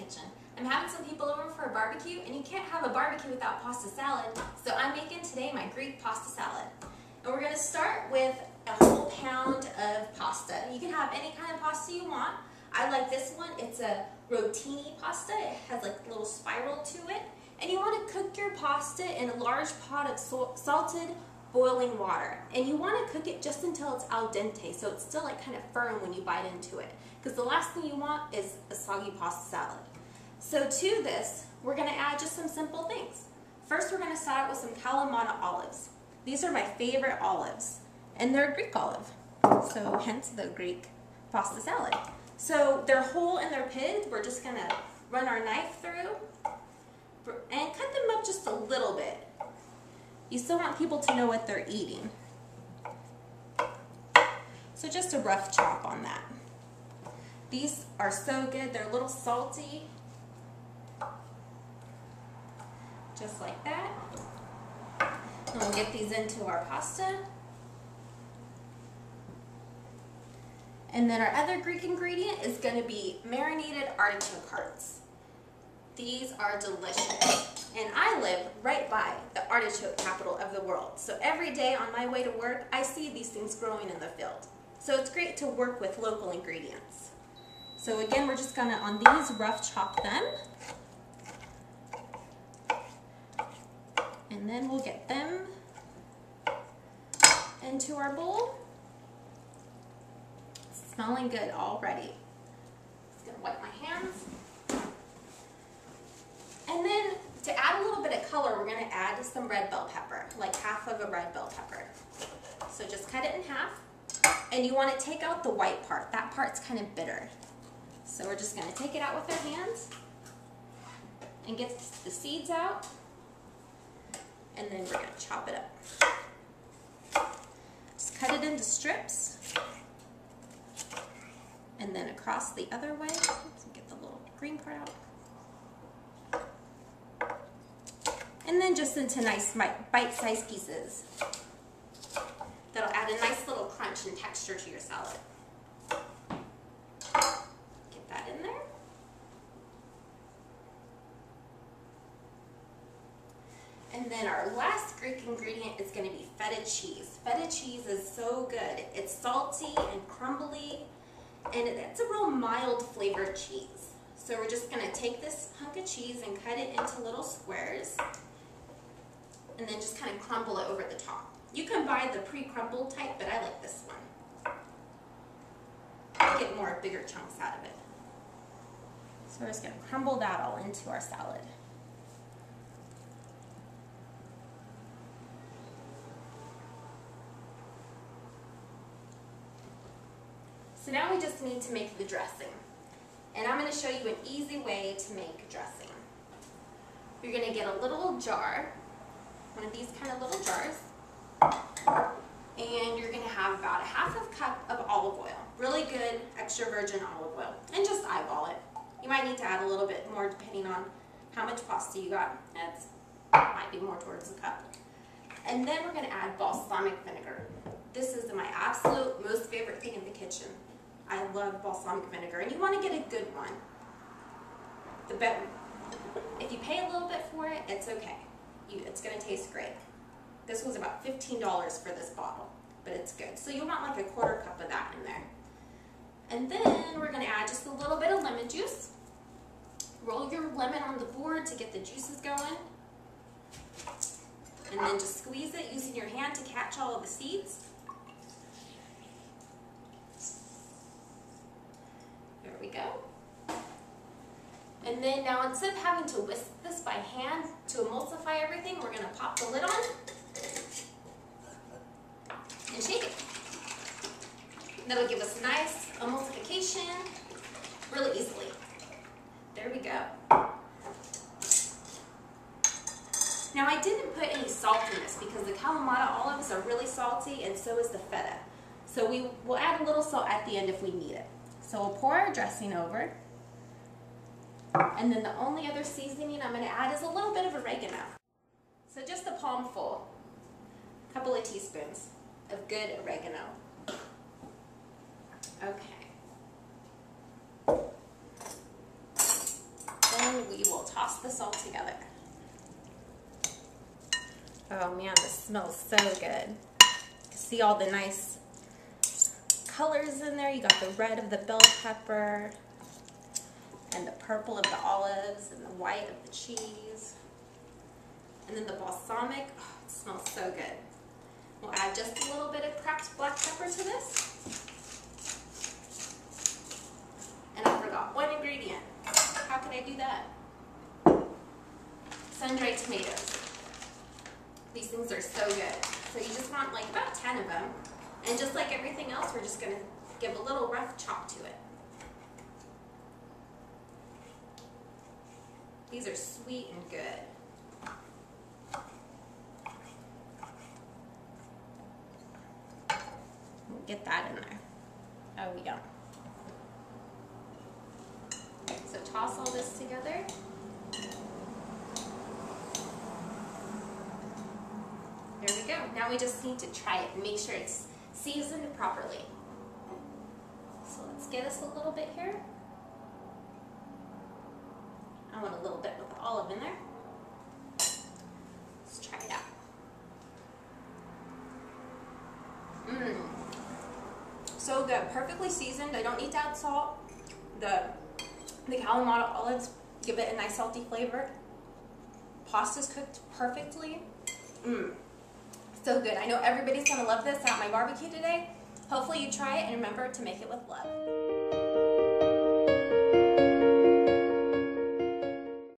kitchen. I'm having some people over for a barbecue, and you can't have a barbecue without pasta salad, so I'm making today my Greek pasta salad. And we're going to start with a whole pound of pasta. You can have any kind of pasta you want. I like this one. It's a rotini pasta. It has like a little spiral to it. And you want to cook your pasta in a large pot of salted boiling water. And you want to cook it just until it's al dente, so it's still like kind of firm when you bite into it. Because the last thing you want is a soggy pasta salad. So to this, we're going to add just some simple things. First, we're going to start out with some Kalamata olives. These are my favorite olives, and they're Greek olive, so hence the Greek pasta salad. So they're whole and they're pitted. We're just going to run our knife through and cut them up just a little bit. You still want people to know what they're eating. So just a rough chop on that. These are so good. They're a little salty. Just like that. And we'll get these into our pasta. And then our other Greek ingredient is going to be marinated artichoke hearts. These are delicious. And I live right by the artichoke capital of the world. So every day on my way to work, I see these things growing in the field. So it's great to work with local ingredients. So again, we're just going to, on these, rough chop them. And then we'll get them into our bowl. It's smelling good already. Just gonna wipe my hands. And then to add a little bit of color, we're gonna add some red bell pepper, like half of a red bell pepper. So just cut it in half. And you wanna take out the white part. That part's kind of bitter. So we're just gonna take it out with our hands and get the seeds out. And then we're going to chop it up. Just cut it into strips. And then across the other way. Oops, get the little green part out. And then just into nice bite-sized pieces. That'll add a nice little crunch and texture to your salad. Get that in there. And then our last Greek ingredient is going to be feta cheese. Feta cheese is so good. It's salty and crumbly, and it's a real mild flavored cheese. So we're just going to take this hunk of cheese and cut it into little squares, and then just kind of crumble it over the top. You can buy the pre-crumbled type, but I like this one. I get more bigger chunks out of it. So we're just going to crumble that all into our salad. So now we just need to make the dressing. And I'm going to show you an easy way to make dressing. You're going to get a little jar, one of these kind of little jars, and you're going to have about a half a cup of olive oil. Really good extra virgin olive oil. And just eyeball it. You might need to add a little bit more depending on how much pasta you got. It might be more towards a cup. And then we're going to add balsamic vinegar. This is my absolute most favorite thing in the kitchen. I love balsamic vinegar, and you want to get a good one. The better. If you pay a little bit for it, it's okay. It's going to taste great. This was about $15 for this bottle, but it's good. So you'll want like a quarter cup of that in there. And then we're going to add just a little bit of lemon juice. Roll your lemon on the board to get the juices going. And then just squeeze it using your hand to catch all of the seeds. There we go. And then now, instead of having to whisk this by hand to emulsify everything, we're going to pop the lid on and shake it. That'll give us nice emulsification really easily. There we go. Now, I didn't put any salt in this because the Kalamata olives are really salty, and so is the feta. So we will add a little salt at the end if we need it. So we'll pour our dressing over. And then the only other seasoning I'm going to add is a little bit of oregano. So just a palmful, a couple of teaspoons of good oregano. Okay. toss this all together. Oh man, this smells so good. See all the nice colors in there. You got the red of the bell pepper and the purple of the olives and the white of the cheese. And then the balsamic, oh, it smells so good. We'll add just a little bit of cracked black pepper to this. And I forgot one ingredient. How can I do that? Sun-dried tomatoes. These things are so good. So you just want like about 10 of them. And just like everything else, we're just gonna give a little rough chop to it. These are sweet and good. We'll get that in there. Oh yeah. So toss all this together. There we go. Now we just need to try it and make sure it's seasoned properly. So let's get us a little bit here. I want a little bit with the olive in there. Let's try it out. So good. Perfectly seasoned. I don't need to add salt. The Kalamata olives give it a nice salty flavor. Pasta's cooked perfectly. So good. I know everybody's going to love this at my barbecue today. Hopefully you try it and remember to make it with love.